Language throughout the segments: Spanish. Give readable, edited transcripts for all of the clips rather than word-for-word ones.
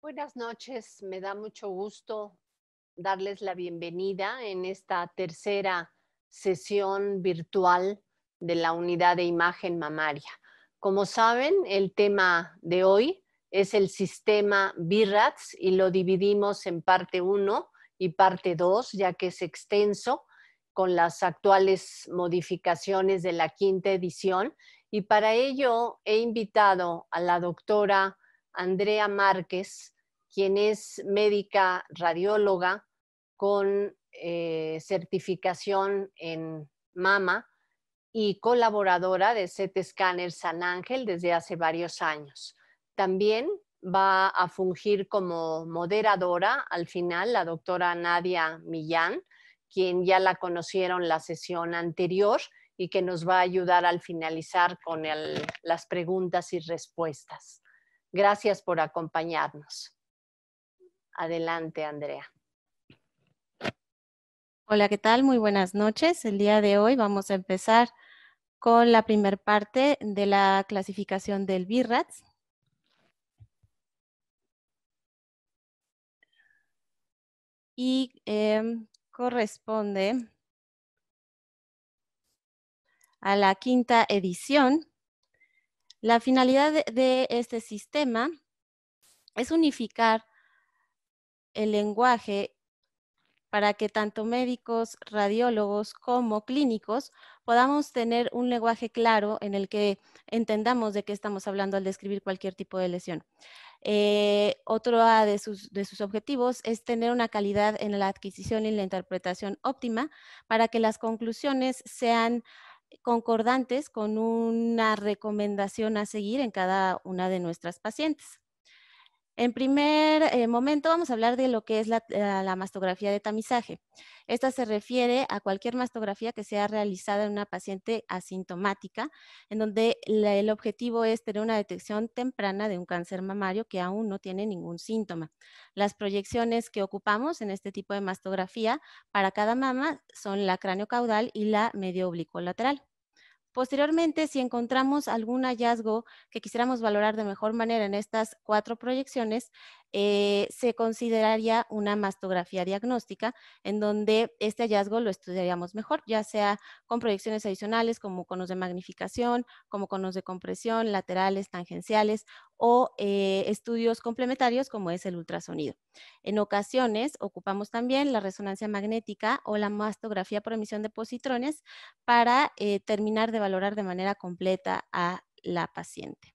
Buenas noches, me da mucho gusto darles la bienvenida en esta tercera sesión virtual de la unidad de imagen mamaria. Como saben, el tema de hoy es el sistema BIRATS y lo dividimos en parte uno y parte 2, ya que es extenso con las actuales modificaciones de la quinta edición. Y para ello he invitado a la doctora Andrea Márquez, quien es médica radióloga con certificación en mama y colaboradora de CT Scanner San Ángel desde hace varios años. También va a fungir como moderadora al final la doctora Nadia Millán, quien ya la conocieron la sesión anterior y que nos va a ayudar al finalizar con las preguntas y respuestas. Gracias por acompañarnos. Adelante, Andrea. Hola, ¿qué tal? Muy buenas noches. El día de hoy vamos a empezar con la primera parte de la clasificación del BIRATS. Y corresponde a la quinta edición. La finalidad de este sistema es unificar el lenguaje para que tanto médicos, radiólogos como clínicos podamos tener un lenguaje claro en el que entendamos de qué estamos hablando al describir cualquier tipo de lesión. Otro de sus objetivos es tener una calidad en la adquisición y la interpretación óptima para que las conclusiones sean concordantes con una recomendación a seguir en cada una de nuestras pacientes. En primer momento vamos a hablar de lo que es la mastografía de tamizaje. Esta se refiere a cualquier mastografía que sea realizada en una paciente asintomática, en donde el objetivo es tener una detección temprana de un cáncer mamario que aún no tiene ningún síntoma. Las proyecciones que ocupamos en este tipo de mastografía para cada mama son la craneocaudal y la medio oblicuo lateral. Posteriormente, si encontramos algún hallazgo que quisiéramos valorar de mejor manera en estas 4 proyecciones, se consideraría una mastografía diagnóstica, en donde este hallazgo lo estudiaríamos mejor, ya sea con proyecciones adicionales como conos de magnificación, como conos de compresión, laterales, tangenciales o estudios complementarios como es el ultrasonido. En ocasiones ocupamos también la resonancia magnética o la mastografía por emisión de positrones para terminar de valorar de manera completa a la paciente.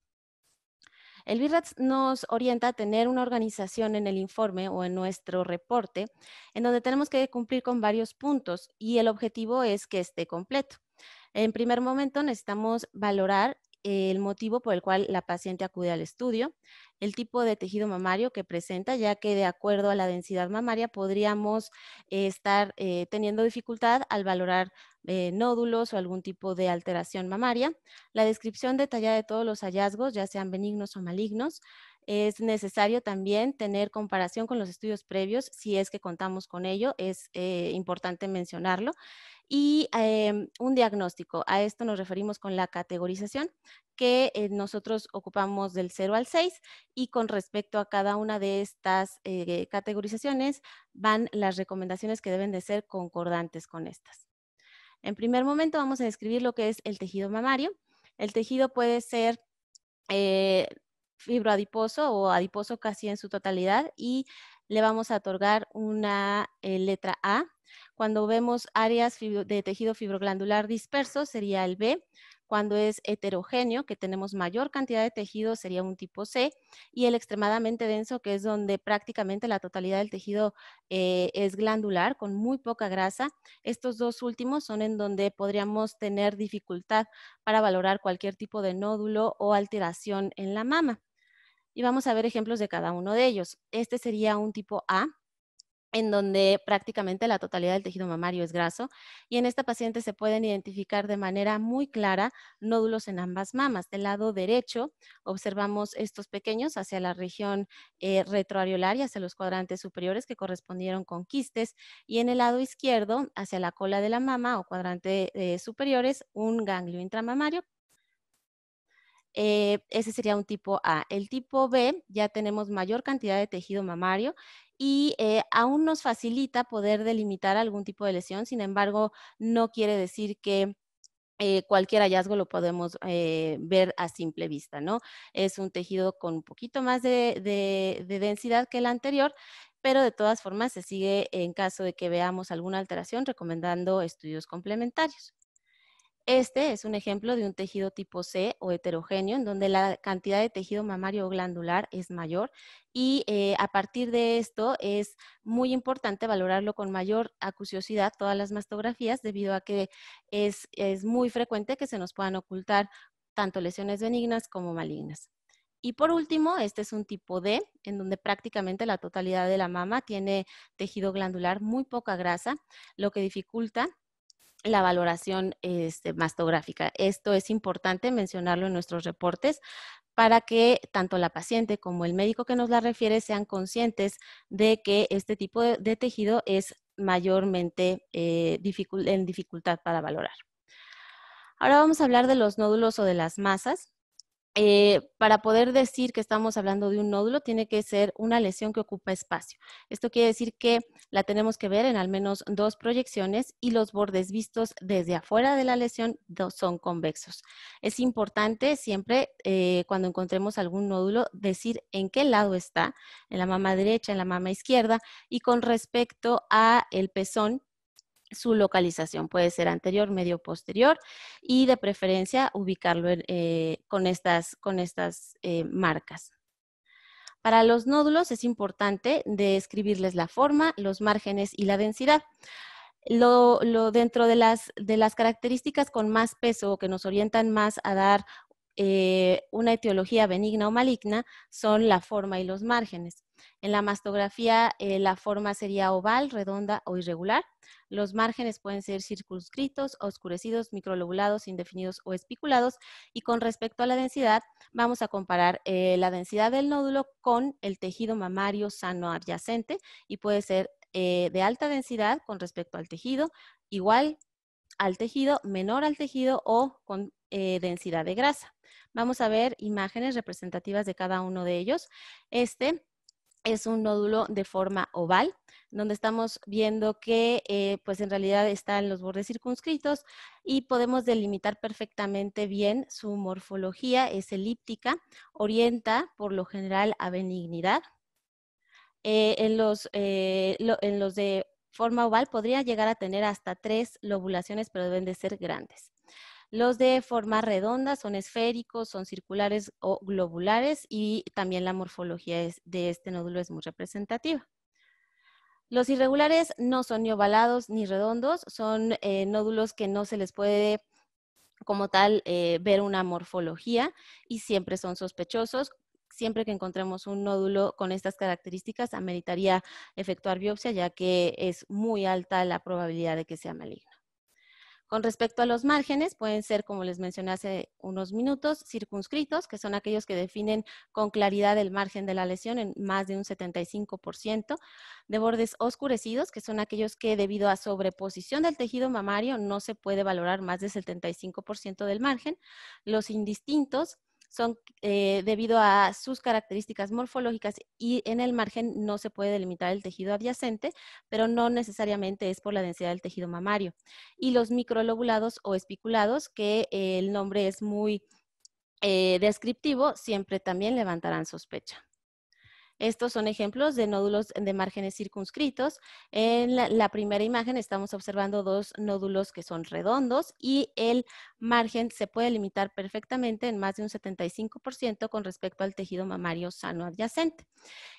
El BIRATS nos orienta a tener una organización en el informe o en nuestro reporte en donde tenemos que cumplir con varios puntos y el objetivo es que esté completo. En primer momento necesitamos valorar el motivo por el cual la paciente acude al estudio, el tipo de tejido mamario que presenta, ya que de acuerdo a la densidad mamaria podríamos estar teniendo dificultad al valorar nódulos o algún tipo de alteración mamaria. La descripción detallada de todos los hallazgos, ya sean benignos o malignos. Es necesario también tener comparación con los estudios previos, si es que contamos con ello, es importante mencionarlo. Y un diagnóstico, a esto nos referimos con la categorización, que nosotros ocupamos del 0 al 6 y con respecto a cada una de estas categorizaciones van las recomendaciones que deben de ser concordantes con estas. En primer momento vamos a describir lo que es el tejido mamario. El tejido puede ser eh, fibroadiposo o adiposo casi en su totalidad y le vamos a otorgar una letra A. Cuando vemos áreas de tejido fibroglandular disperso sería el B. Cuando es heterogéneo, que tenemos mayor cantidad de tejido, sería un tipo C. Y el extremadamente denso, que es donde prácticamente la totalidad del tejido es glandular, con muy poca grasa. Estos dos últimos son en donde podríamos tener dificultad para valorar cualquier tipo de nódulo o alteración en la mama. Y vamos a ver ejemplos de cada uno de ellos. Este sería un tipo A, en donde prácticamente la totalidad del tejido mamario es graso, y en esta paciente se pueden identificar de manera muy clara nódulos en ambas mamas. Del lado derecho observamos estos pequeños hacia la región retroareolar y hacia los cuadrantes superiores que correspondieron con quistes, y en el lado izquierdo, hacia la cola de la mama o cuadrante superiores, un ganglio intramamario. ese sería un tipo A. El tipo B, ya tenemos mayor cantidad de tejido mamario y aún nos facilita poder delimitar algún tipo de lesión. Sin embargo, no quiere decir que cualquier hallazgo lo podemos ver a simple vista, ¿no? Es un tejido con un poquito más de densidad que el anterior, pero de todas formas se sigue, en caso de que veamos alguna alteración, recomendando estudios complementarios. Este es un ejemplo de un tejido tipo C o heterogéneo, en donde la cantidad de tejido mamario o glandular es mayor y a partir de esto es muy importante valorarlo con mayor acuciosidad todas las mastografías, debido a que es muy frecuente que se nos puedan ocultar tanto lesiones benignas como malignas. Y por último, este es un tipo D, en donde prácticamente la totalidad de la mama tiene tejido glandular, muy poca grasa, lo que dificulta la valoración mastográfica. Esto es importante mencionarlo en nuestros reportes para que tanto la paciente como el médico que nos la refiere sean conscientes de que este tipo de tejido es mayormente en dificultad para valorar. Ahora vamos a hablar de los nódulos o de las masas. Para poder decir que estamos hablando de un nódulo, tiene que ser una lesión que ocupa espacio. Esto quiere decir que la tenemos que ver en al menos 2 proyecciones y los bordes vistos desde afuera de la lesión son convexos. Es importante siempre, cuando encontremos algún nódulo, decir en qué lado está, en la mama derecha, en la mama izquierda, y con respecto a el pezón, su localización puede ser anterior, medio, posterior, y de preferencia ubicarlo con estas marcas. Para los nódulos es importante describirles la forma, los márgenes y la densidad. Dentro de las características con más peso o que nos orientan más a dar una etiología benigna o maligna son la forma y los márgenes. En la mastografía, la forma sería oval, redonda o irregular. Los márgenes pueden ser circunscritos, oscurecidos, microlobulados, indefinidos o espiculados. Y con respecto a la densidad, vamos a comparar la densidad del nódulo con el tejido mamario sano adyacente y puede ser de alta densidad con respecto al tejido, igual al tejido, menor al tejido o con densidad de grasa. Vamos a ver imágenes representativas de cada uno de ellos. Este es un nódulo de forma oval, donde estamos viendo que pues en realidad están los bordes circunscritos y podemos delimitar perfectamente bien su morfología, es elíptica, orienta por lo general a benignidad. En los de forma oval podría llegar a tener hasta 3 lobulaciones, pero deben de ser grandes. Los de forma redonda son esféricos, son circulares o globulares y también la morfología de este nódulo es muy representativa. Los irregulares no son ni ovalados ni redondos, son nódulos que no se les puede como tal ver una morfología y siempre son sospechosos. Siempre que encontremos un nódulo con estas características, ameritaría efectuar biopsia, ya que es muy alta la probabilidad de que sea maligno. Con respecto a los márgenes, pueden ser, como les mencioné hace unos minutos, circunscritos, que son aquellos que definen con claridad el margen de la lesión en más de un 75%, de bordes oscurecidos, que son aquellos que debido a sobreposición del tejido mamario no se puede valorar más del 75% del margen, los indistintos, son debido a sus características morfológicas y en el margen no se puede delimitar el tejido adyacente, pero no necesariamente es por la densidad del tejido mamario. Y los microlobulados o espiculados, que el nombre es muy descriptivo, siempre también levantarán sospecha. Estos son ejemplos de nódulos de márgenes circunscritos. En la primera imagen estamos observando 2 nódulos que son redondos y el margen se puede limitar perfectamente en más de un 75% con respecto al tejido mamario sano adyacente.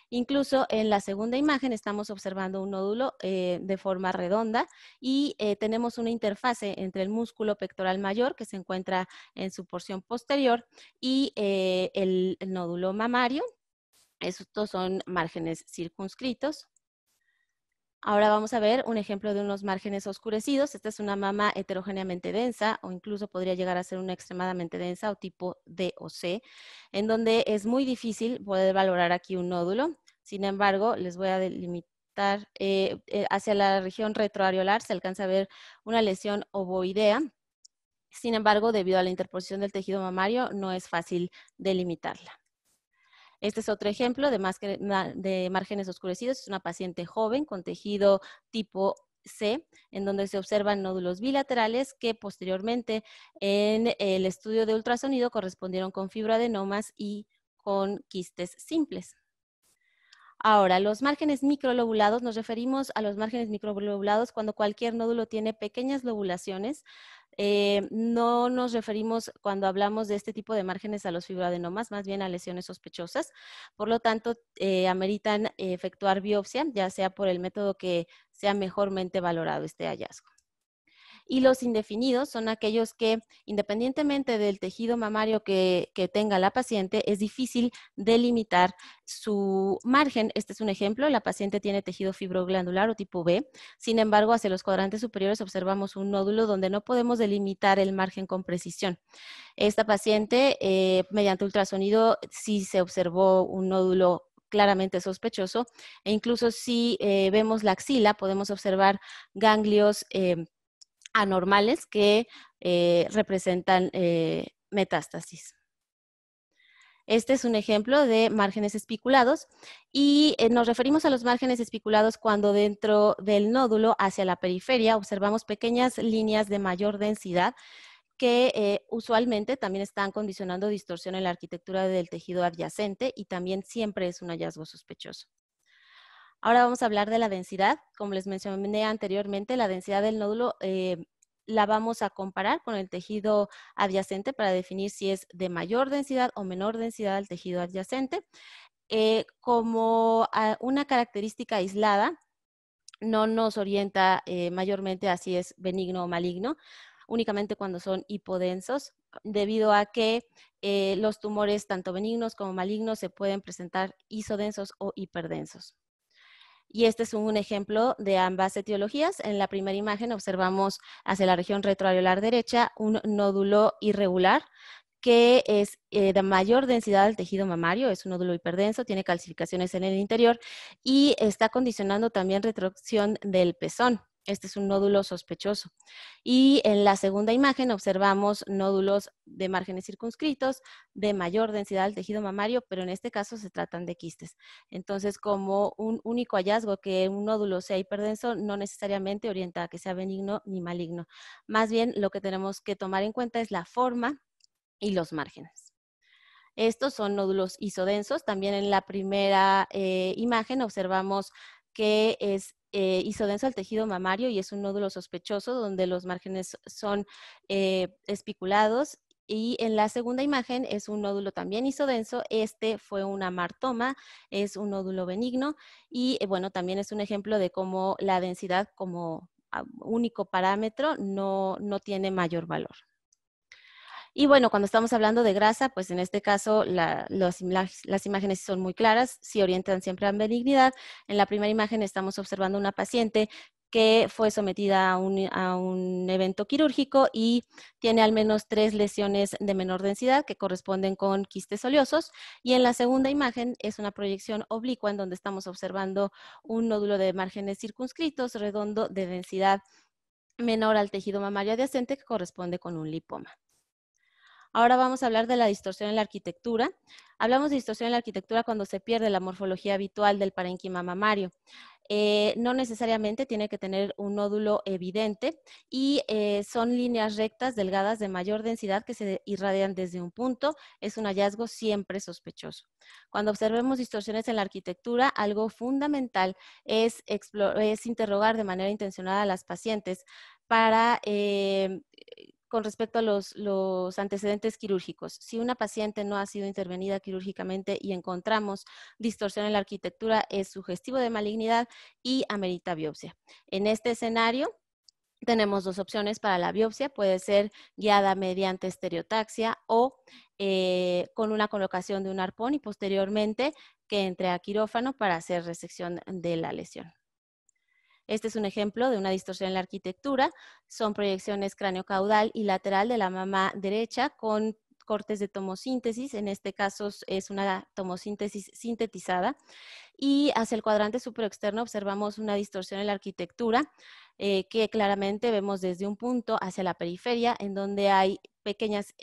Incluso en la segunda imagen estamos observando un nódulo de forma redonda y tenemos una interfase entre el músculo pectoral mayor que se encuentra en su porción posterior y el nódulo mamario. Estos son márgenes circunscritos. Ahora vamos a ver un ejemplo de unos márgenes oscurecidos. Esta es una mama heterogéneamente densa o incluso podría llegar a ser una extremadamente densa o tipo D o C, en donde es muy difícil poder valorar aquí un nódulo. Sin embargo, les voy a delimitar hacia la región retroareolar se alcanza a ver una lesión ovoidea Sin embargo, debido a la interposición del tejido mamario, no es fácil delimitarla. Este es otro ejemplo de márgenes oscurecidos. Es una paciente joven con tejido tipo C, en donde se observan nódulos bilaterales que posteriormente en el estudio de ultrasonido correspondieron con fibroadenomas y con quistes simples. Ahora, los márgenes microlobulados, nos referimos a los márgenes microlobulados cuando cualquier nódulo tiene pequeñas lobulaciones. No nos referimos cuando hablamos de este tipo de márgenes a los fibroadenomas, más bien a lesiones sospechosas. Por lo tanto, ameritan efectuar biopsia, ya sea por el método que sea mejormente valorado este hallazgo. Y los indefinidos son aquellos que, independientemente del tejido mamario que tenga la paciente, es difícil delimitar su margen. Este es un ejemplo. La paciente tiene tejido fibroglandular o tipo B. Sin embargo, hacia los cuadrantes superiores observamos un nódulo donde no podemos delimitar el margen con precisión. Esta paciente, mediante ultrasonido, sí se observó un nódulo claramente sospechoso, e incluso si vemos la axila, podemos observar ganglios anormales que representan metástasis. Este es un ejemplo de márgenes espiculados y nos referimos a los márgenes espiculados cuando dentro del nódulo hacia la periferia observamos pequeñas líneas de mayor densidad que usualmente también están condicionando distorsión en la arquitectura del tejido adyacente y también siempre es un hallazgo sospechoso. Ahora vamos a hablar de la densidad. Como les mencioné anteriormente, la densidad del nódulo la vamos a comparar con el tejido adyacente para definir si es de mayor densidad o menor densidad al tejido adyacente. Como una característica aislada, no nos orienta mayormente a si es benigno o maligno, únicamente cuando son hipodensos, debido a que los tumores tanto benignos como malignos se pueden presentar isodensos o hiperdensos. Y este es un ejemplo de ambas etiologías. En la primera imagen observamos hacia la región retroareolar derecha un nódulo irregular que es de mayor densidad del tejido mamario, es un nódulo hiperdenso, tiene calcificaciones en el interior y está condicionando también retracción del pezón. Este es un nódulo sospechoso. Y en la segunda imagen observamos nódulos de márgenes circunscritos de mayor densidad del tejido mamario, pero en este caso se tratan de quistes. Entonces, como un único hallazgo que un nódulo sea hiperdenso no necesariamente orienta a que sea benigno ni maligno. Más bien, lo que tenemos que tomar en cuenta es la forma y los márgenes. Estos son nódulos isodensos. También en la primera imagen observamos que es isodenso al tejido mamario y es un nódulo sospechoso donde los márgenes son espiculados. Y en la segunda imagen es un nódulo también isodenso. Este fue un amartoma, es un nódulo benigno y bueno, también es un ejemplo de cómo la densidad como único parámetro no tiene mayor valor. Y bueno, cuando estamos hablando de grasa, pues en este caso las imágenes son muy claras, sí orientan siempre a benignidad. En la primera imagen estamos observando una paciente que fue sometida a un evento quirúrgico y tiene al menos 3 lesiones de menor densidad que corresponden con quistes oleosos. Y en la segunda imagen es una proyección oblicua en donde estamos observando un nódulo de márgenes circunscritos redondo de densidad menor al tejido mamario adyacente que corresponde con un lipoma. Ahora vamos a hablar de la distorsión en la arquitectura. Hablamos de distorsión en la arquitectura cuando se pierde la morfología habitual del parénquima mamario. No necesariamente tiene que tener un nódulo evidente y son líneas rectas delgadas de mayor densidad que se irradian desde un punto. Es un hallazgo siempre sospechoso. Cuando observemos distorsiones en la arquitectura, algo fundamental es interrogar de manera intencionada a las pacientes para con respecto a los antecedentes quirúrgicos. Si una paciente no ha sido intervenida quirúrgicamente y encontramos distorsión en la arquitectura, es sugestivo de malignidad y amerita biopsia. En este escenario, tenemos 2 opciones para la biopsia. Puede ser guiada mediante estereotaxia o con una colocación de un arpón y posteriormente que entre a quirófano para hacer resección de la lesión. Este es un ejemplo de una distorsión en la arquitectura. Son proyecciones craneocaudal y lateral de la mama derecha con cortes de tomosíntesis. En este caso es una tomosíntesis sintetizada. Y hacia el cuadrante superexterno observamos una distorsión en la arquitectura. que claramente vemos desde un punto hacia la periferia, en donde hay pequeñas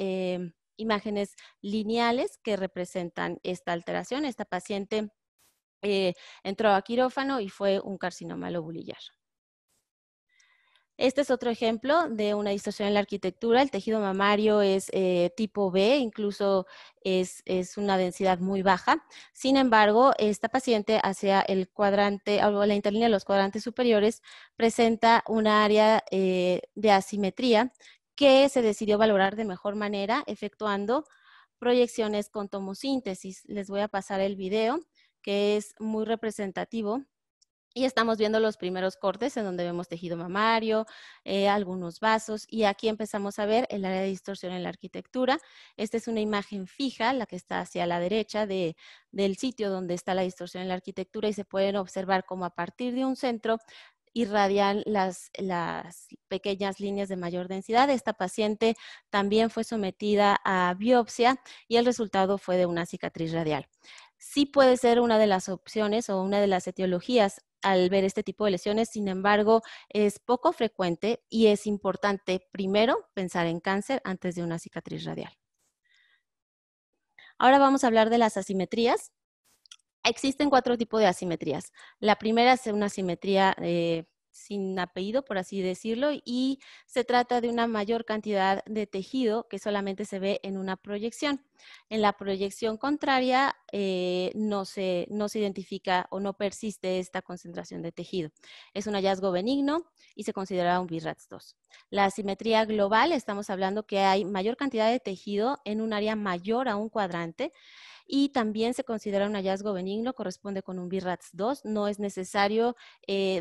imágenes lineales que representan esta alteración. Esta paciente entró a quirófano y fue un carcinoma lobulillar. Este es otro ejemplo de una distorsión en la arquitectura. El tejido mamario es tipo B, incluso es una densidad muy baja. Sin embargo, esta paciente hacia el cuadrante, o la interlínea de los cuadrantes superiores, presenta un área de asimetría que se decidió valorar de mejor manera efectuando proyecciones con tomosíntesis. Les voy a pasar el video, que es muy representativo. Y estamos viendo los primeros cortes en donde vemos tejido mamario, algunos vasos, y aquí empezamos a ver el área de distorsión en la arquitectura. Esta es una imagen fija, la que está hacia la derecha del sitio donde está la distorsión en la arquitectura, y se pueden observar cómo a partir de un centro irradian las pequeñas líneas de mayor densidad. Esta paciente también fue sometida a biopsia y el resultado fue de una cicatriz radial. Sí puede ser una de las opciones o una de las etiologías al ver este tipo de lesiones. Sin embargo, es poco frecuente y es importante primero pensar en cáncer antes de una cicatriz radial. Ahora vamos a hablar de las asimetrías. Existen 4 tipos de asimetrías. La primera es una asimetría sin apellido, por así decirlo, y se trata de una mayor cantidad de tejido que solamente se ve en una proyección. En la proyección contraria no se identifica o no persiste esta concentración de tejido. Es un hallazgo benigno y se considera un BIRATS 2. La asimetría global, estamos hablando que hay mayor cantidad de tejido en un área mayor a un cuadrante, y también se considera un hallazgo benigno, corresponde con un BIRATS 2. No es necesario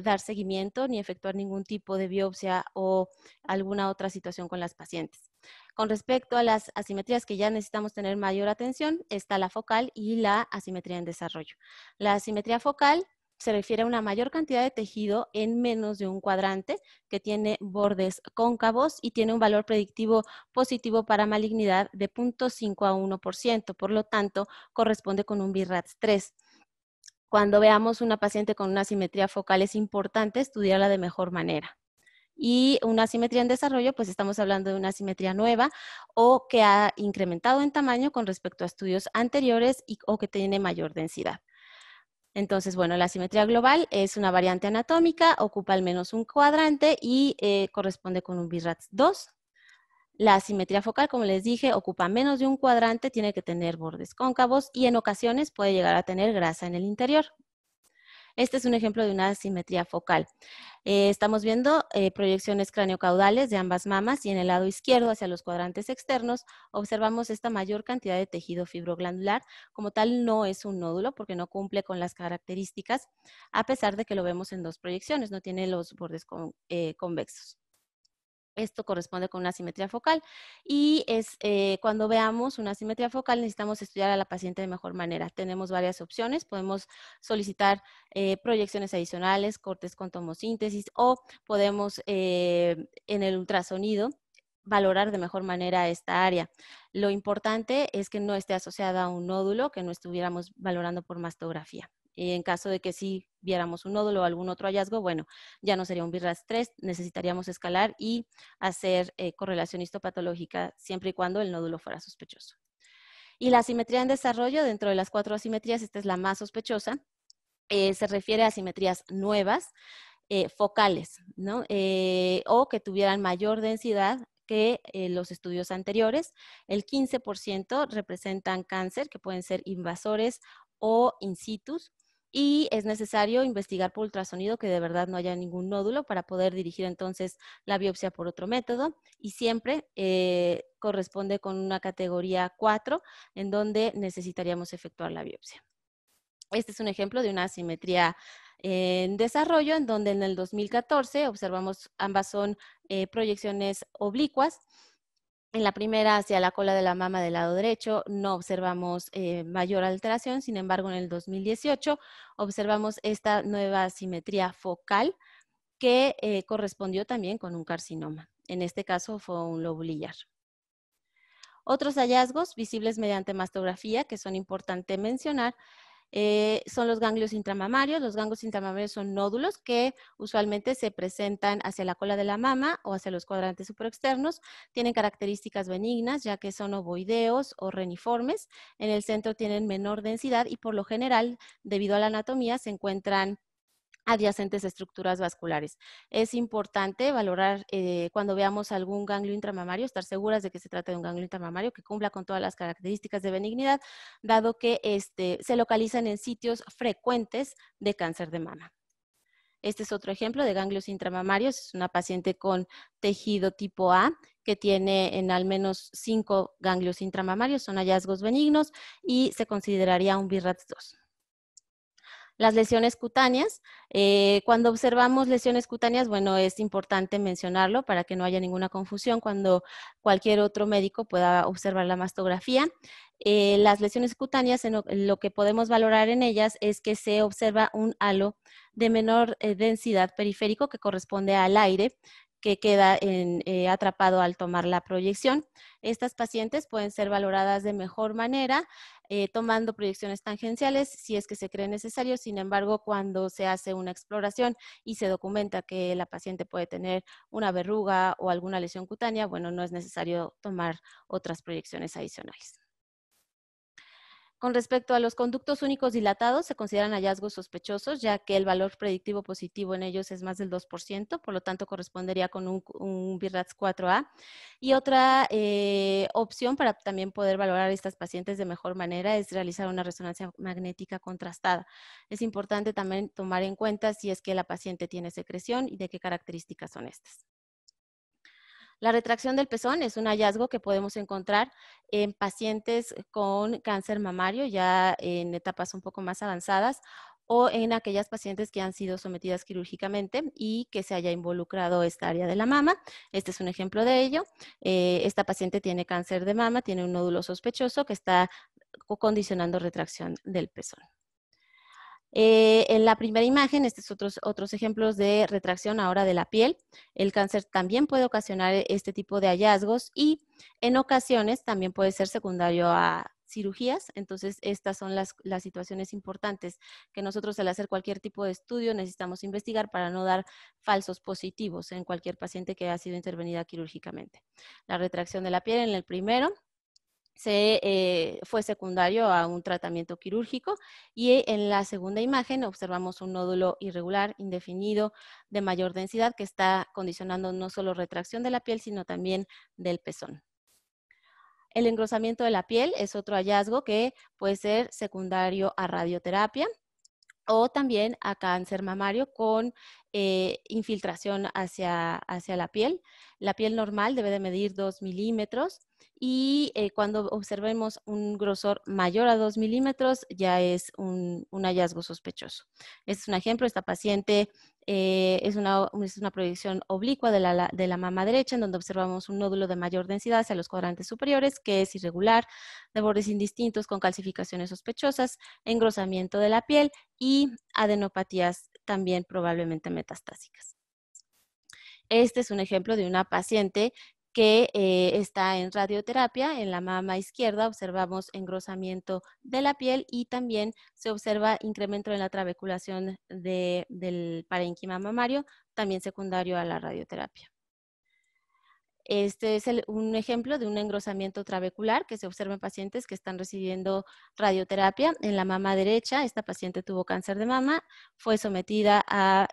dar seguimiento ni efectuar ningún tipo de biopsia o alguna otra situación con las pacientes. Con respecto a las asimetrías que ya necesitamos tener mayor atención, está la focal y la asimetría en desarrollo. La asimetría focal se refiere a una mayor cantidad de tejido en menos de un cuadrante, que tiene bordes cóncavos y tiene un valor predictivo positivo para malignidad de 0.5 a 1%. Por lo tanto, corresponde con un BIRATS 3. Cuando veamos una paciente con una asimetría focal, es importante estudiarla de mejor manera. Y una asimetría en desarrollo, pues estamos hablando de una asimetría nueva o que ha incrementado en tamaño con respecto a estudios anteriores o que tiene mayor densidad. Entonces, bueno, la asimetría global es una variante anatómica, ocupa al menos un cuadrante y corresponde con un BIRATS 2. La asimetría focal, como les dije, ocupa menos de un cuadrante, tiene que tener bordes cóncavos y en ocasiones puede llegar a tener grasa en el interior. Este es un ejemplo de una asimetría focal. Estamos viendo proyecciones craniocaudales de ambas mamas y en el lado izquierdo hacia los cuadrantes externos observamos esta mayor cantidad de tejido fibroglandular. Como tal, no es un nódulo porque no cumple con las características, a pesar de que lo vemos en 2 proyecciones, no tiene los bordes convexos. Esto corresponde con una asimetría focal y cuando veamos una asimetría focal necesitamos estudiar a la paciente de mejor manera. Tenemos varias opciones, podemos solicitar proyecciones adicionales, cortes con tomosíntesis o podemos en el ultrasonido valorar de mejor manera esta área. Lo importante es que no esté asociada a un nódulo, que no estuviéramos valorando por mastografía. En caso de que sí viéramos un nódulo o algún otro hallazgo, bueno, ya no sería un BIRATS 3, necesitaríamos escalar y hacer correlación histopatológica siempre y cuando el nódulo fuera sospechoso. Y la asimetría en desarrollo, dentro de las 4 asimetrías, esta es la más sospechosa, se refiere a asimetrías nuevas, focales, ¿no? O que tuvieran mayor densidad que los estudios anteriores. El 15% representan cáncer, que pueden ser invasores o in situ, y es necesario investigar por ultrasonido que de verdad no haya ningún nódulo para poder dirigir entonces la biopsia por otro método, y siempre corresponde con una categoría 4 en donde necesitaríamos efectuar la biopsia. Este es un ejemplo de una asimetría en desarrollo, en donde en el 2014 observamos, ambas son proyecciones oblicuas. En la primera, hacia la cola de la mama del lado derecho, no observamos mayor alteración. Sin embargo, en el 2018 observamos esta nueva asimetría focal que correspondió también con un carcinoma. En este caso fue un lobulillar. Otros hallazgos visibles mediante mastografía que son importantes mencionar son los ganglios intramamarios. Los ganglios intramamarios son nódulos que usualmente se presentan hacia la cola de la mama o hacia los cuadrantes supraexternos. Tienen características benignas, ya que son ovoideos o reniformes. En el centro tienen menor densidad y por lo general, debido a la anatomía, se encuentran adyacentes a estructuras vasculares. Es importante valorar cuando veamos algún ganglio intramamario, estar seguras de que se trata de un ganglio intramamario que cumpla con todas las características de benignidad, dado que se localizan en sitios frecuentes de cáncer de mama. Este es otro ejemplo de ganglios intramamarios. Es una paciente con tejido tipo A que tiene en al menos 5 ganglios intramamarios. Son hallazgos benignos y se consideraría un BIRATS 2. Las lesiones cutáneas, cuando observamos lesiones cutáneas, bueno, es importante mencionarlo para que no haya ninguna confusión cuando cualquier otro médico pueda observar la mastografía. Las lesiones cutáneas, lo que podemos valorar en ellas es que se observa un halo de menor densidad periférico que corresponde al aire que queda atrapado al tomar la proyección. Estas pacientes pueden ser valoradas de mejor manera tomando proyecciones tangenciales si es que se cree necesario. Sin embargo, cuando se hace una exploración y se documenta que la paciente puede tener una verruga o alguna lesión cutánea, bueno, no es necesario tomar otras proyecciones adicionales. Con respecto a los conductos únicos dilatados, se consideran hallazgos sospechosos, ya que el valor predictivo positivo en ellos es más del 2%, por lo tanto correspondería con un BIRATS 4A. Y otra opción para también poder valorar a estas pacientes de mejor manera es realizar una resonancia magnética contrastada. Es importante también tomar en cuenta si es que la paciente tiene secreción y de qué características son estas. La retracción del pezón es un hallazgo que podemos encontrar en pacientes con cáncer mamario, ya en etapas un poco más avanzadas, o en aquellas pacientes que han sido sometidas quirúrgicamente y que se haya involucrado esta área de la mama. Este es un ejemplo de ello. Esta paciente tiene cáncer de mama, tiene un nódulo sospechoso que está condicionando retracción del pezón. En la primera imagen, estos otros ejemplos de retracción ahora de la piel. El cáncer también puede ocasionar este tipo de hallazgos y en ocasiones también puede ser secundario a cirugías. Entonces, estas son las situaciones importantes que nosotros al hacer cualquier tipo de estudio necesitamos investigar para no dar falsos positivos en cualquier paciente que ha sido intervenida quirúrgicamente. La retracción de la piel en el primero fue secundario a un tratamiento quirúrgico y en la segunda imagen observamos un nódulo irregular, indefinido, de mayor densidad que está condicionando no solo retracción de la piel, sino también del pezón. El engrosamiento de la piel es otro hallazgo que puede ser secundario a radioterapia o también a cáncer mamario con infiltración hacia la piel. La piel normal debe de medir 2 milímetros y cuando observemos un grosor mayor a 2 milímetros ya es un hallazgo sospechoso. Este es un ejemplo. Esta paciente es una proyección oblicua de la mama derecha en donde observamos un nódulo de mayor densidad hacia los cuadrantes superiores que es irregular, de bordes indistintos con calcificaciones sospechosas, engrosamiento de la piel y adenopatías también probablemente metastásicas. Este es un ejemplo de una paciente que está en radioterapia. En la mama izquierda observamos engrosamiento de la piel y también se observa incremento en la trabeculación del parénquima mamario, también secundario a la radioterapia. Este es un ejemplo de un engrosamiento trabecular que se observa en pacientes que están recibiendo radioterapia. En la mama derecha, esta paciente tuvo cáncer de mama, fue sometida a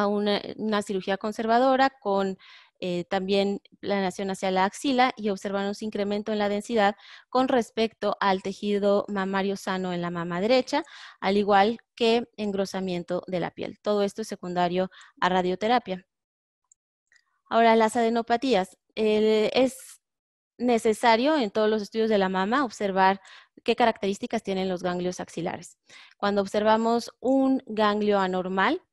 una cirugía conservadora con también planeación hacia la axila y observamos incremento en la densidad con respecto al tejido mamario sano en la mama derecha, al igual que engrosamiento de la piel. Todo esto es secundario a radioterapia. Ahora, las adenopatías. Es necesario en todos los estudios de la mama observar qué características tienen los ganglios axilares. Cuando observamos un ganglio anormal,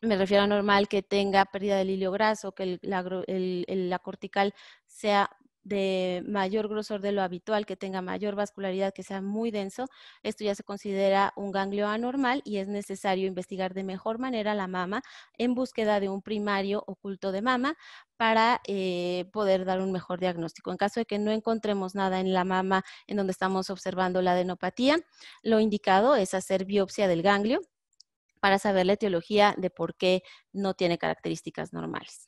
me refiero a anormal que tenga pérdida del hilo graso, que la cortical sea de mayor grosor de lo habitual, que tenga mayor vascularidad, que sea muy denso, esto ya se considera un ganglio anormal y es necesario investigar de mejor manera la mama en búsqueda de un primario oculto de mama para poder dar un mejor diagnóstico. En caso de que no encontremos nada en la mama en donde estamos observando la adenopatía, lo indicado es hacer biopsia del ganglio para saber la etiología de por qué no tiene características normales.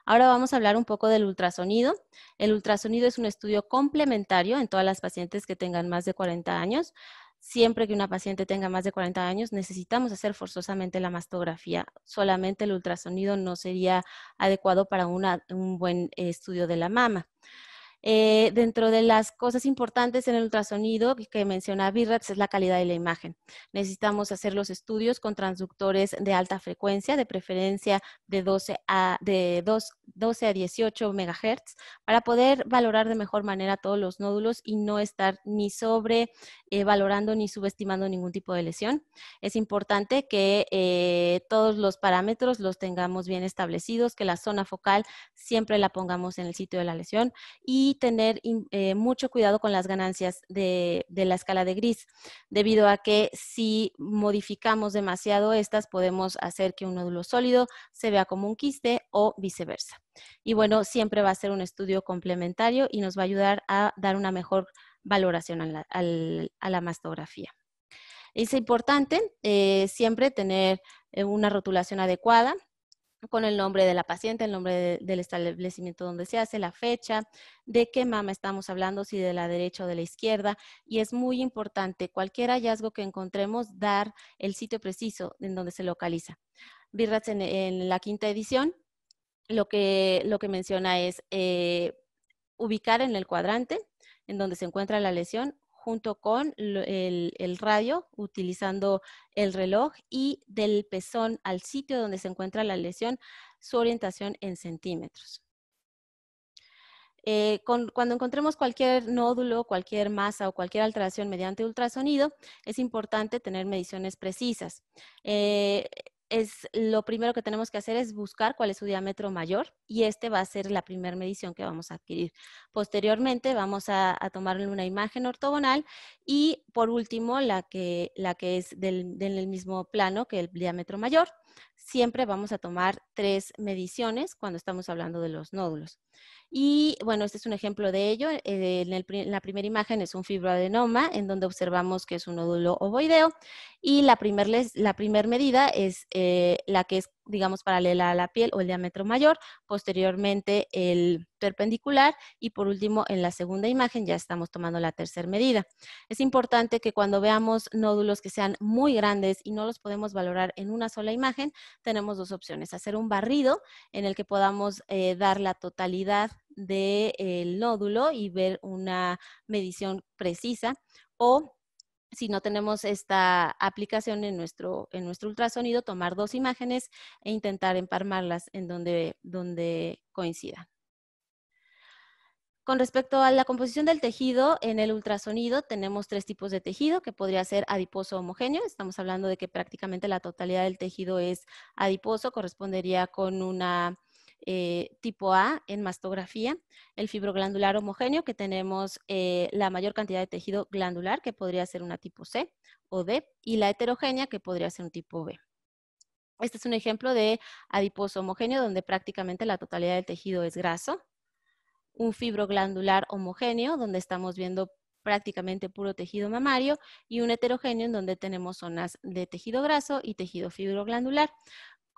Ahora vamos a hablar un poco del ultrasonido. El ultrasonido es un estudio complementario en todas las pacientes que tengan más de 40 años. Siempre que una paciente tenga más de 40 años, necesitamos hacer forzosamente la mastografía. Solamente el ultrasonido no sería adecuado para un buen estudio de la mama. Dentro de las cosas importantes en el ultrasonido que menciona Virrats es la calidad de la imagen. Necesitamos hacer los estudios con transductores de alta frecuencia, de preferencia de 12 a 18 MHz, para poder valorar de mejor manera todos los nódulos y no estar ni valorando ni subestimando ningún tipo de lesión. Es importante que todos los parámetros los tengamos bien establecidos, que la zona focal siempre la pongamos en el sitio de la lesión y tener mucho cuidado con las ganancias de la escala de gris, debido a que si modificamos demasiado estas, podemos hacer que un nódulo sólido se vea como un quiste o viceversa. Y bueno, siempre va a ser un estudio complementario y nos va a ayudar a dar una mejor valoración a la mastografía. Es importante siempre tener una rotulación adecuada, con el nombre de la paciente, el nombre del establecimiento donde se hace, la fecha, de qué mama estamos hablando, si de la derecha o de la izquierda. Y es muy importante, cualquier hallazgo que encontremos, dar el sitio preciso en donde se localiza. Virrats en la quinta edición lo que menciona es ubicar en el cuadrante en donde se encuentra la lesión, junto con el radio, utilizando el reloj, y del pezón al sitio donde se encuentra la lesión, su orientación en centímetros. Cuando encontremos cualquier nódulo, cualquier masa o cualquier alteración mediante ultrasonido, es importante tener mediciones precisas. Lo primero que tenemos que hacer es buscar cuál es su diámetro mayor, y este va a ser la primera medición que vamos a adquirir. Posteriormente vamos a tomarle una imagen ortogonal, y por último la que es del mismo plano que el diámetro mayor. Siempre vamos a tomar 3 mediciones cuando estamos hablando de los nódulos. Y bueno, este es un ejemplo de ello. En la primera imagen es un fibroadenoma, en donde observamos que es un nódulo ovoideo, y la primer medida es la que es, digamos, paralela a la piel, o el diámetro mayor, posteriormente el perpendicular, y por último en la segunda imagen ya estamos tomando la tercera medida. Es importante que cuando veamos nódulos que sean muy grandes y no los podemos valorar en una sola imagen, tenemos dos opciones: hacer un barrido en el que podamos dar la totalidad del nódulo y ver una medición precisa, o si no tenemos esta aplicación en nuestro ultrasonido, tomar 2 imágenes e intentar empalmarlas en donde coincidan. Con respecto a la composición del tejido, en el ultrasonido tenemos 3 tipos de tejido, que podría ser adiposo homogéneo. Estamos hablando de que prácticamente la totalidad del tejido es adiposo, correspondería con una tipo A en mastografía. El fibroglandular homogéneo, que tenemos la mayor cantidad de tejido glandular, que podría ser una tipo C o D, y la heterogénea, que podría ser un tipo B. Este es un ejemplo de adiposo homogéneo, donde prácticamente la totalidad del tejido es graso. Un fibroglandular homogéneo, donde estamos viendo prácticamente puro tejido mamario, y un heterogéneo, en donde tenemos zonas de tejido graso y tejido fibroglandular.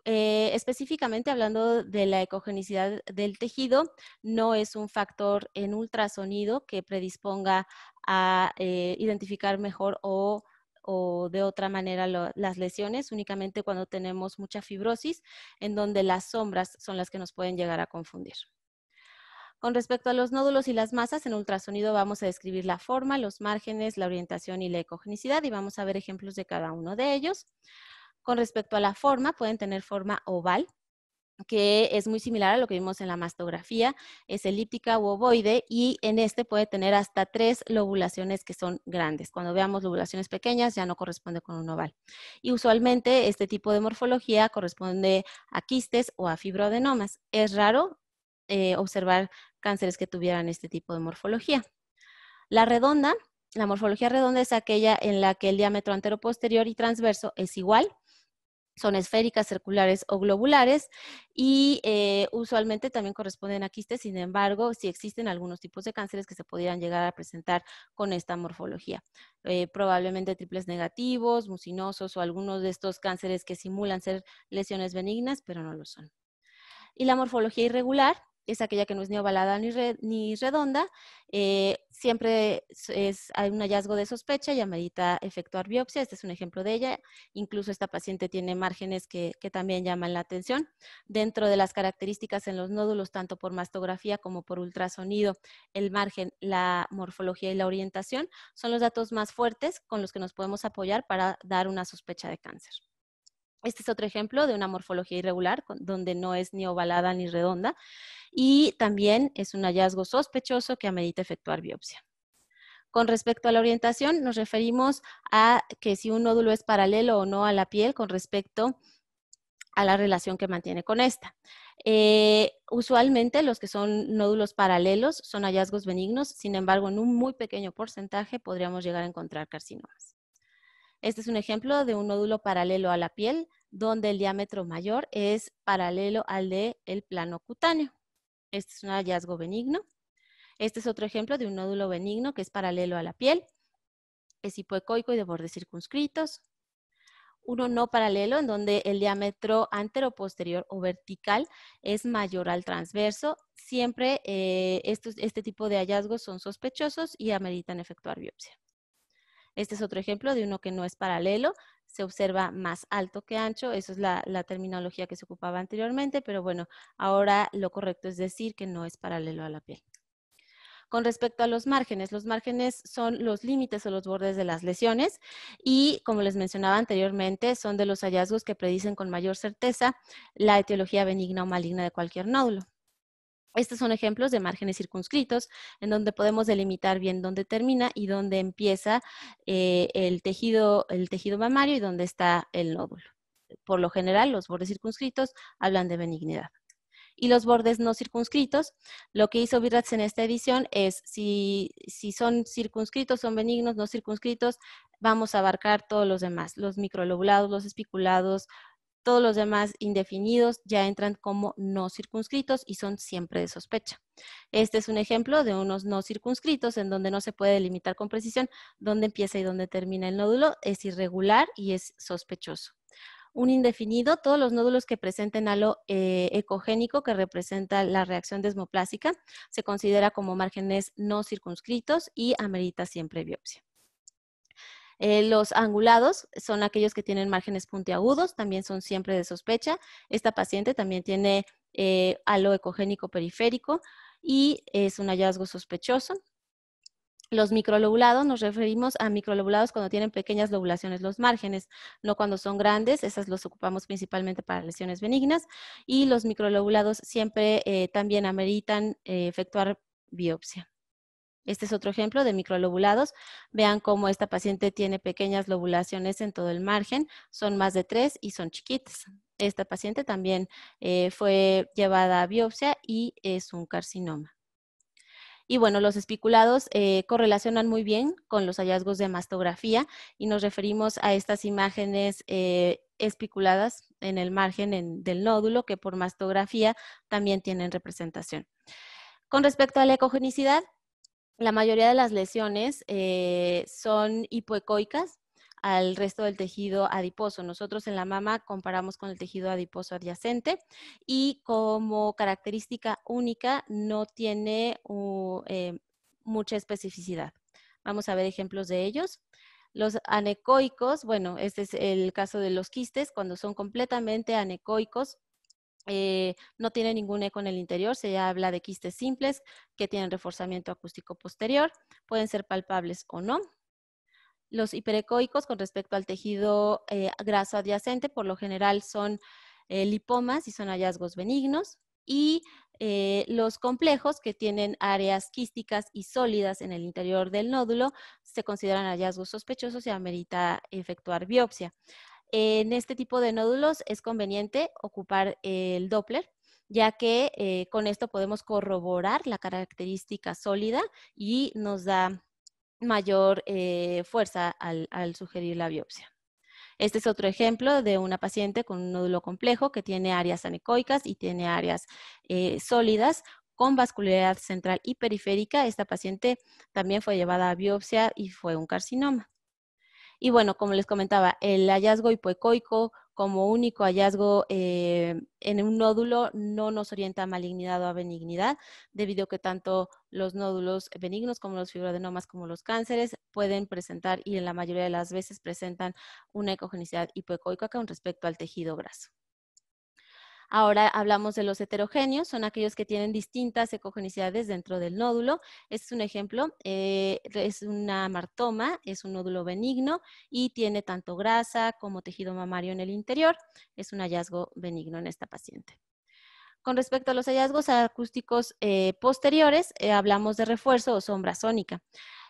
Específicamente hablando de la ecogenicidad del tejido, no es un factor en ultrasonido que predisponga a identificar mejor o de otra manera las lesiones, únicamente cuando tenemos mucha fibrosis, en donde las sombras son las que nos pueden llegar a confundir. Con respecto a los nódulos y las masas, en ultrasonido vamos a describir la forma, los márgenes, la orientación y la ecogenicidad, y vamos a ver ejemplos de cada uno de ellos. Con respecto a la forma, pueden tener forma oval, que es muy similar a lo que vimos en la mastografía, es elíptica u ovoide, y en este puede tener hasta 3 lobulaciones que son grandes. Cuando veamos lobulaciones pequeñas ya no corresponde con un oval. Y usualmente este tipo de morfología corresponde a quistes o a fibroadenomas. Es raro observar cánceres que tuvieran este tipo de morfología. La redonda, la morfología redonda es aquella en la que el diámetro anteroposterior y transverso es igual. Son esféricas, circulares o globulares y usualmente también corresponden a quistes. Sin embargo, sí existen algunos tipos de cánceres que se podrían llegar a presentar con esta morfología. Probablemente triples negativos, mucinosos o algunos de estos cánceres que simulan ser lesiones benignas, pero no lo son. Y la morfología irregular es aquella que no es ni ovalada ni redonda. Siempre hay un hallazgo de sospecha y amerita efectuar biopsia. Este es un ejemplo de ella. Incluso esta paciente tiene márgenes que también llaman la atención. Dentro de las características en los nódulos, tanto por mastografía como por ultrasonido, el margen, la morfología y la orientación son los datos más fuertes con los que nos podemos apoyar para dar una sospecha de cáncer. Este es otro ejemplo de una morfología irregular, donde no es ni ovalada ni redonda, y también es un hallazgo sospechoso que amerita efectuar biopsia. Con respecto a la orientación, nos referimos a que si un nódulo es paralelo o no a la piel con respecto a la relación que mantiene con esta. Usualmente los que son nódulos paralelos son hallazgos benignos, sin embargo, en un muy pequeño porcentaje podríamos llegar a encontrar carcinomas. Este es un ejemplo de un nódulo paralelo a la piel, donde el diámetro mayor es paralelo al del plano cutáneo. Este es un hallazgo benigno. Este es otro ejemplo de un nódulo benigno que es paralelo a la piel. Es hipoecoico y de bordes circunscritos. Uno no paralelo, en donde el diámetro anteroposterior o vertical es mayor al transverso. Siempre este tipo de hallazgos son sospechosos y ameritan efectuar biopsia. Este es otro ejemplo de uno que no es paralelo, se observa más alto que ancho, eso es la terminología que se ocupaba anteriormente, pero bueno, ahora lo correcto es decir que no es paralelo a la piel. Con respecto a los márgenes son los límites o los bordes de las lesiones y, como les mencionaba anteriormente, son de los hallazgos que predicen con mayor certeza la etiología benigna o maligna de cualquier nódulo. Estos son ejemplos de márgenes circunscritos en donde podemos delimitar bien dónde termina y dónde empieza el tejido mamario y dónde está el nódulo. Por lo general, los bordes circunscritos hablan de benignidad. Y los bordes no circunscritos, lo que hizo Virrats en esta edición es, si son circunscritos, son benignos, no circunscritos, vamos a abarcar todos los demás, los microlobulados, los espiculados, todos los demás indefinidos ya entran como no circunscritos y son siempre de sospecha. Este es un ejemplo de unos no circunscritos en donde no se puede delimitar con precisión dónde empieza y dónde termina el nódulo, es irregular y es sospechoso. Un indefinido, todos los nódulos que presenten halo ecogénico que representa la reacción desmoplásica se considera como márgenes no circunscritos y amerita siempre biopsia. Los angulados son aquellos que tienen márgenes puntiagudos, también son siempre de sospecha. Esta paciente también tiene halo ecogénico periférico y es un hallazgo sospechoso. Los microlobulados, nos referimos a microlobulados cuando tienen pequeñas lobulaciones los márgenes, no cuando son grandes, esas los ocupamos principalmente para lesiones benignas, y los microlobulados siempre también ameritan efectuar biopsia. Este es otro ejemplo de microlobulados. Vean cómo esta paciente tiene pequeñas lobulaciones en todo el margen, son más de 3 y son chiquitas. Esta paciente también fue llevada a biopsia y es un carcinoma. Y bueno, los espiculados correlacionan muy bien con los hallazgos de mastografía y nos referimos a estas imágenes espiculadas en el margen del nódulo que por mastografía también tienen representación. Con respecto a la ecogenicidad, la mayoría de las lesiones son hipoecoicas al resto del tejido adiposo. Nosotros en la mama comparamos con el tejido adiposo adyacente y como característica única no tiene mucha especificidad. Vamos a ver ejemplos de ellos. Los anecoicos, bueno, este es el caso de los quistes, cuando son completamente anecoicos, no tiene ningún eco en el interior, se habla de quistes simples que tienen reforzamiento acústico posterior, pueden ser palpables o no. Los hiperecoicos con respecto al tejido graso adyacente, por lo general son lipomas y son hallazgos benignos. Y los complejos que tienen áreas quísticas y sólidas en el interior del nódulo se consideran hallazgos sospechosos y amerita efectuar biopsia. En este tipo de nódulos es conveniente ocupar el Doppler, ya que con esto podemos corroborar la característica sólida y nos da mayor fuerza al sugerir la biopsia. Este es otro ejemplo de una paciente con un nódulo complejo que tiene áreas anecoicas y tiene áreas sólidas con vascularidad central y periférica. Esta paciente también fue llevada a biopsia y fue un carcinoma. Y bueno, como les comentaba, el hallazgo hipoecoico como único hallazgo en un nódulo no nos orienta a malignidad o a benignidad, debido a que tanto los nódulos benignos como los fibroadenomas como los cánceres pueden presentar, y en la mayoría de las veces presentan, una ecogenicidad hipoecoica con respecto al tejido graso. Ahora hablamos de los heterogéneos, son aquellos que tienen distintas ecogenicidades dentro del nódulo. Este es un ejemplo, es una martoma, es un nódulo benigno y tiene tanto grasa como tejido mamario en el interior. Es un hallazgo benigno en esta paciente. Con respecto a los hallazgos acústicos posteriores, hablamos de refuerzo o sombra sónica.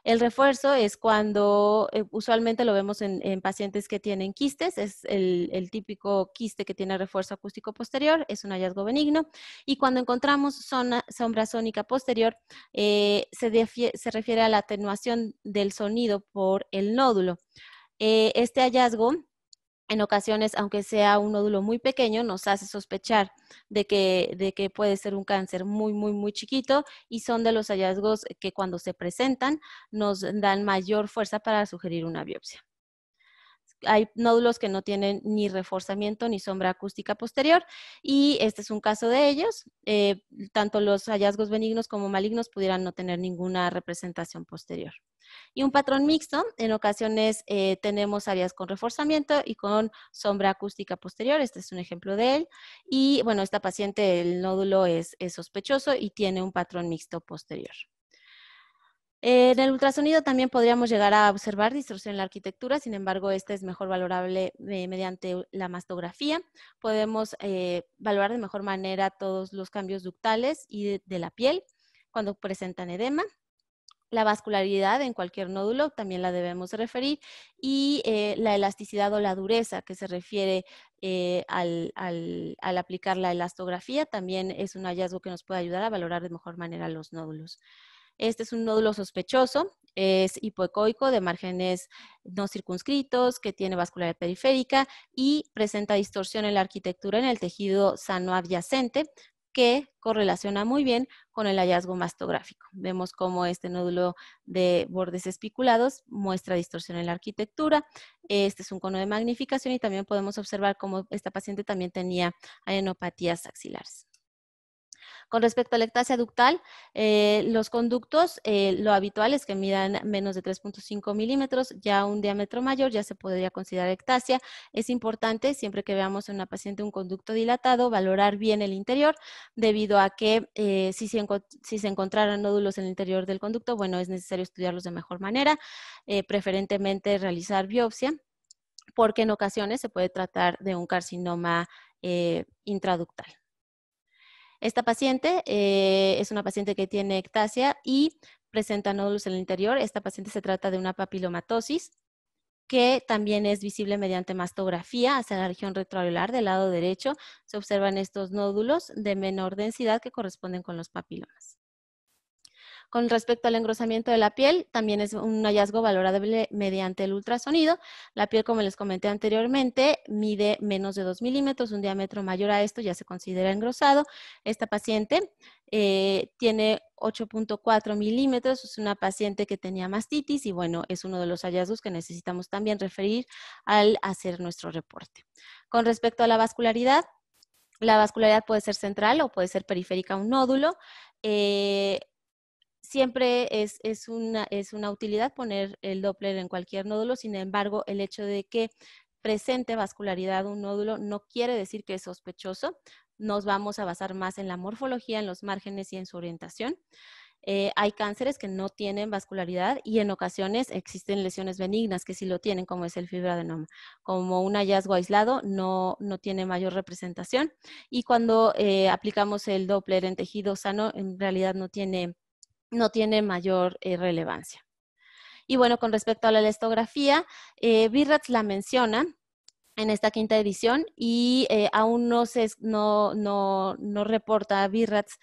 El refuerzo es cuando usualmente lo vemos en pacientes que tienen quistes, es el típico quiste que tiene refuerzo acústico posterior, es un hallazgo benigno. Y cuando encontramos sombra sónica posterior, se refiere a la atenuación del sonido por el nódulo. Este hallazgo, en ocasiones, aunque sea un nódulo muy pequeño, nos hace sospechar de que puede ser un cáncer muy chiquito, y son de los hallazgos que cuando se presentan nos dan mayor fuerza para sugerir una biopsia. Hay nódulos que no tienen ni reforzamiento ni sombra acústica posterior, y este es un caso de ellos. Tanto los hallazgos benignos como malignos pudieran no tener ninguna representación posterior. Y un patrón mixto, en ocasiones tenemos áreas con reforzamiento y con sombra acústica posterior. Este es un ejemplo de él. Y bueno, esta paciente, el nódulo es sospechoso y tiene un patrón mixto posterior. En el ultrasonido también podríamos llegar a observar distorsión en la arquitectura, sin embargo, esta es mejor valorable mediante la mastografía. Podemos valorar de mejor manera todos los cambios ductales y de la piel cuando presentan edema. La vascularidad en cualquier nódulo también la debemos referir, y la elasticidad o la dureza que se refiere al aplicar la elastografía también es un hallazgo que nos puede ayudar a valorar de mejor manera los nódulos. Este es un nódulo sospechoso, es hipoecoico, de márgenes no circunscritos, que tiene vascularidad periférica y presenta distorsión en la arquitectura en el tejido sano adyacente, que correlaciona muy bien con el hallazgo mastográfico. Vemos cómo este nódulo de bordes espiculados muestra distorsión en la arquitectura. Este es un cono de magnificación, y también podemos observar cómo esta paciente también tenía adenopatías axilares. Con respecto a la ectasia ductal, los conductos, lo habitual es que midan menos de 3.5 milímetros, ya un diámetro mayor ya se podría considerar ectasia. Es importante, siempre que veamos en una paciente un conducto dilatado, valorar bien el interior, debido a que si se encontraran nódulos en el interior del conducto, bueno, es necesario estudiarlos de mejor manera, preferentemente realizar biopsia, porque en ocasiones se puede tratar de un carcinoma intraductal. Esta paciente es una paciente que tiene ectasia y presenta nódulos en el interior. Esta paciente se trata de una papilomatosis que también es visible mediante mastografía hacia la región retroareolar del lado derecho. Se observan estos nódulos de menor densidad que corresponden con los papilomas. Con respecto al engrosamiento de la piel, también es un hallazgo valorable mediante el ultrasonido. La piel, como les comenté anteriormente, mide menos de 2 milímetros, un diámetro mayor a esto ya se considera engrosado. Esta paciente tiene 8.4 milímetros, es una paciente que tenía mastitis, y bueno, es uno de los hallazgos que necesitamos también referir al hacer nuestro reporte. Con respecto a la vascularidad puede ser central o puede ser periférica a un nódulo. Siempre es una utilidad poner el Doppler en cualquier nódulo. Sin embargo, el hecho de que presente vascularidad un nódulo no quiere decir que es sospechoso. Nos vamos a basar más en la morfología, en los márgenes y en su orientación. Hay cánceres que no tienen vascularidad, y en ocasiones existen lesiones benignas que sí lo tienen, como es el fibroadenoma. Como un hallazgo aislado no tiene mayor representación, y cuando aplicamos el Doppler en tejido sano, en realidad no tiene mayor relevancia. Y bueno, con respecto a la elastografía, Virrats la menciona en esta quinta edición y aún no reporta BIRADS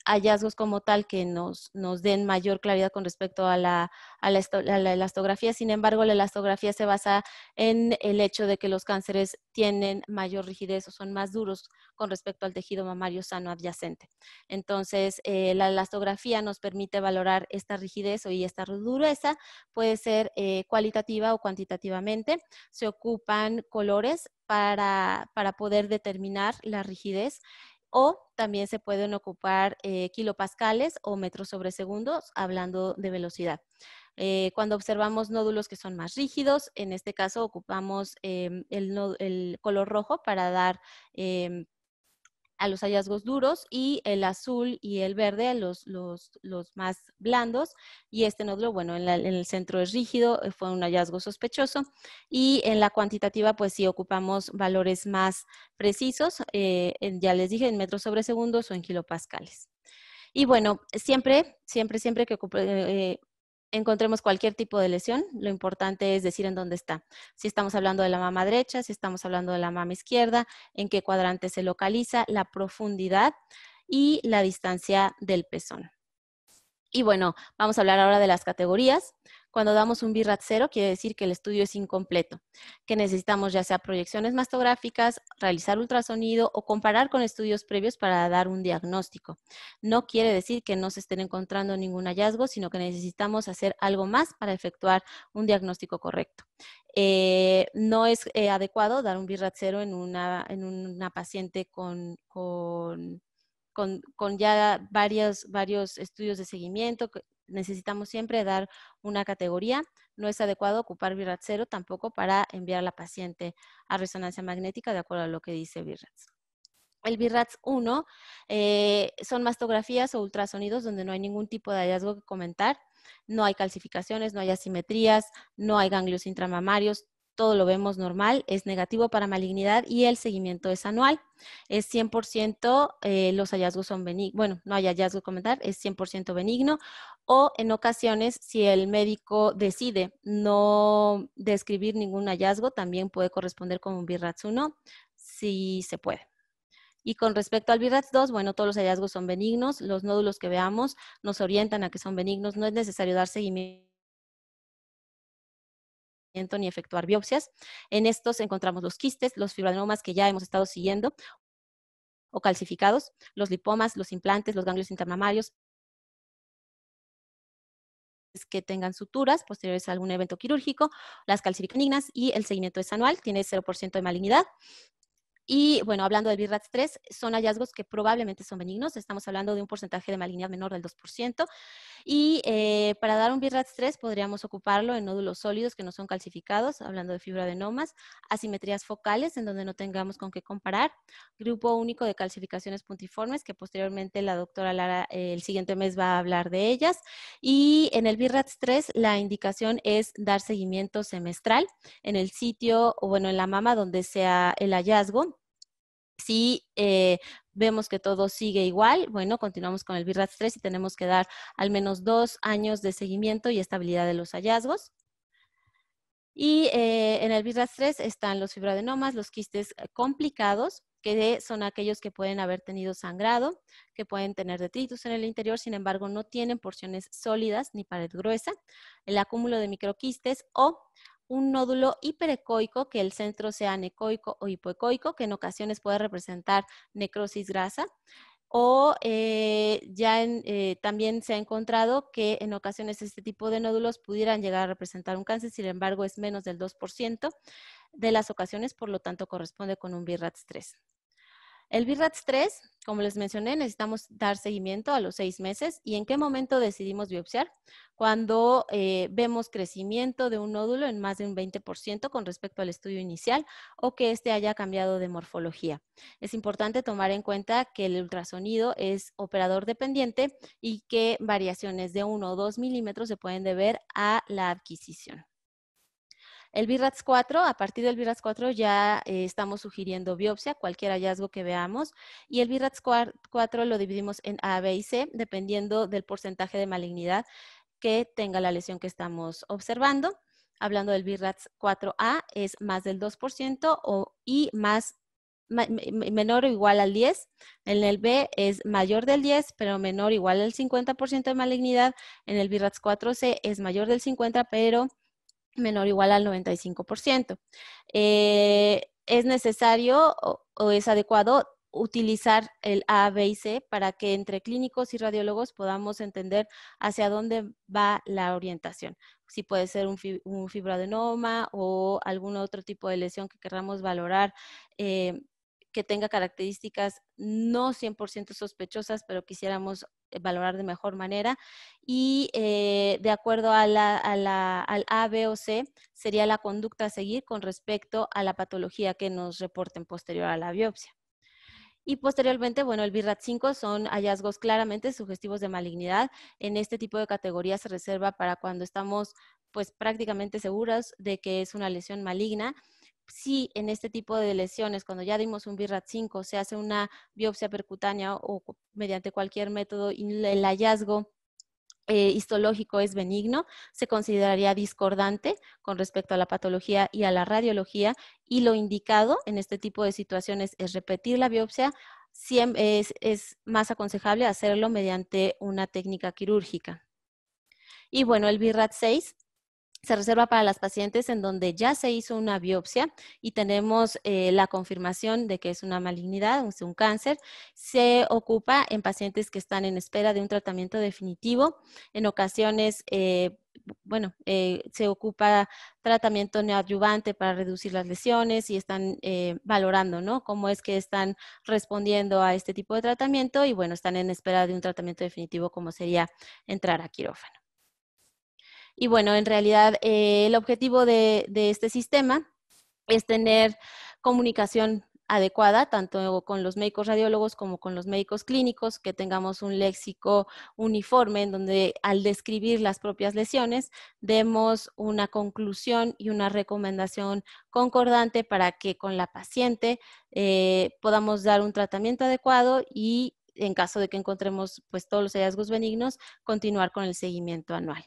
hallazgos como tal que nos den mayor claridad con respecto a la elastografía. Sin embargo, la elastografía se basa en el hecho de que los cánceres tienen mayor rigidez o son más duros con respecto al tejido mamario sano adyacente. Entonces, la elastografía nos permite valorar esta rigidez y esta dureza, puede ser cualitativa o cuantitativamente. Se ocupan colores para poder determinar la rigidez, o también se pueden ocupar kilopascales o metros sobre segundos, hablando de velocidad. Cuando observamos nódulos que son más rígidos, en este caso ocupamos el color rojo para dar a los hallazgos duros, y el azul y el verde a los más blandos. Y este nódulo, bueno, en el centro es rígido, fue un hallazgo sospechoso. Y en la cuantitativa, pues sí ocupamos valores más precisos, ya les dije, en metros sobre segundos o en kilopascales. Y bueno, siempre que encontremos cualquier tipo de lesión, lo importante es decir en dónde está. Si estamos hablando de la mama derecha, si estamos hablando de la mama izquierda, en qué cuadrante se localiza, la profundidad y la distancia del pezón. Y bueno, vamos a hablar ahora de las categorías. Cuando damos un BIRADS 0, quiere decir que el estudio es incompleto, que necesitamos ya sea proyecciones mastográficas, realizar ultrasonido o comparar con estudios previos para dar un diagnóstico. No quiere decir que no se estén encontrando ningún hallazgo, sino que necesitamos hacer algo más para efectuar un diagnóstico correcto. No es adecuado dar un BIRADS 0 en una paciente con ya varios estudios de seguimiento. Necesitamos siempre dar una categoría. No es adecuado ocupar BIRADS 0 tampoco para enviar a la paciente a resonancia magnética de acuerdo a lo que dice BIRADS. El BIRADS 1 son mastografías o ultrasonidos donde no hay ningún tipo de hallazgo que comentar. No hay calcificaciones, no hay asimetrías, no hay ganglios intramamarios. Todo lo vemos normal, es negativo para malignidad y el seguimiento es anual. Es 100%, los hallazgos son benignos. Bueno, no hay hallazgo que comentar, es 100% benigno. O en ocasiones, si el médico decide no describir ningún hallazgo, también puede corresponder con un BIRADS 1, si se puede. Y con respecto al BIRADS 2, bueno, todos los hallazgos son benignos. Los nódulos que veamos nos orientan a que son benignos. No es necesario dar seguimiento ni efectuar biopsias. En estos encontramos los quistes, los fibroadenomas que ya hemos estado siguiendo o calcificados, los lipomas, los implantes, los ganglios intermamarios que tengan suturas posteriores a algún evento quirúrgico, las calcificaciones y el seguimiento es anual, tiene 0% de malignidad. Y bueno, hablando del BIRADS 3, son hallazgos que probablemente son benignos. Estamos hablando de un porcentaje de malignidad menor del 2%. Y para dar un BIRADS 3 podríamos ocuparlo en nódulos sólidos que no son calcificados, hablando de fibroadenomas, asimetrías focales en donde no tengamos con qué comparar, grupo único de calcificaciones puntiformes, que posteriormente la doctora Lara el siguiente mes va a hablar de ellas. Y en el BIRADS 3 la indicación es dar seguimiento semestral en el sitio o bueno, en la mama donde sea el hallazgo. Si vemos que todo sigue igual, bueno, continuamos con el BIRADS 3 y tenemos que dar al menos 2 años de seguimiento y estabilidad de los hallazgos. Y en el BIRADS 3 están los fibroadenomas, los quistes complicados, que son aquellos que pueden haber tenido sangrado, que pueden tener detritus en el interior, sin embargo, no tienen porciones sólidas ni pared gruesa, el acúmulo de microquistes o un nódulo hiperecoico, que el centro sea anecoico o hipoecoico, que en ocasiones puede representar necrosis grasa. O también se ha encontrado que en ocasiones este tipo de nódulos pudieran llegar a representar un cáncer, sin embargo es menos del 2% de las ocasiones, por lo tanto corresponde con un BIRADS 3. El BIRADS 3, como les mencioné, necesitamos dar seguimiento a los 6 meses. ¿Y en qué momento decidimos biopsiar? Cuando vemos crecimiento de un nódulo en más de un 20% con respecto al estudio inicial o que éste haya cambiado de morfología. Es importante tomar en cuenta que el ultrasonido es operador dependiente y que variaciones de 1 o 2 milímetros se pueden deber a la adquisición. El BIRADS 4, a partir del BIRADS 4 ya estamos sugiriendo biopsia, cualquier hallazgo que veamos, y el BIRADS 4 lo dividimos en A, B y C, dependiendo del porcentaje de malignidad que tenga la lesión que estamos observando. hablando del BIRATS 4A, es más del 2% y menor o igual al 10. En el B es mayor del 10, pero menor o igual al 50% de malignidad. En el BIRATS 4C es mayor del 50, pero menor o igual al 95%. Es necesario o es adecuado utilizar el A, B y C para que entre clínicos y radiólogos podamos entender hacia dónde va la orientación. Si puede ser un fibroadenoma o algún otro tipo de lesión que queramos valorar, que tenga características no 100% sospechosas, pero quisiéramos valorar de mejor manera. Y de acuerdo al A, B o C, sería la conducta a seguir con respecto a la patología que nos reporten posterior a la biopsia. Y posteriormente, bueno, el BIRAT5 son hallazgos claramente sugestivos de malignidad. En este tipo de categoría se reserva para cuando estamos pues prácticamente seguros de que es una lesión maligna. Si en este tipo de lesiones, cuando ya dimos un BIRAT5, se hace una biopsia percutánea o mediante cualquier método y el hallazgo histológico es benigno, se consideraría discordante con respecto a la patología y a la radiología, y lo indicado en este tipo de situaciones es repetir la biopsia. Es más aconsejable hacerlo mediante una técnica quirúrgica. Y bueno, el BIRAT6 se reserva para las pacientes en donde ya se hizo una biopsia y tenemos la confirmación de que es una malignidad, es un cáncer. Se ocupa en pacientes que están en espera de un tratamiento definitivo. En ocasiones, se ocupa tratamiento neoadyuvante para reducir las lesiones y están valorando, ¿no?, cómo es que están respondiendo a este tipo de tratamiento y, bueno, están en espera de un tratamiento definitivo como sería entrar a quirófano. Y bueno, en realidad el objetivo de este sistema es tener comunicación adecuada, tanto con los médicos radiólogos como con los médicos clínicos, que tengamos un léxico uniforme en donde al describir las propias lesiones demos una conclusión y una recomendación concordante para que con la paciente podamos dar un tratamiento adecuado y en caso de que encontremos pues todos los hallazgos benignos, continuar con el seguimiento anual.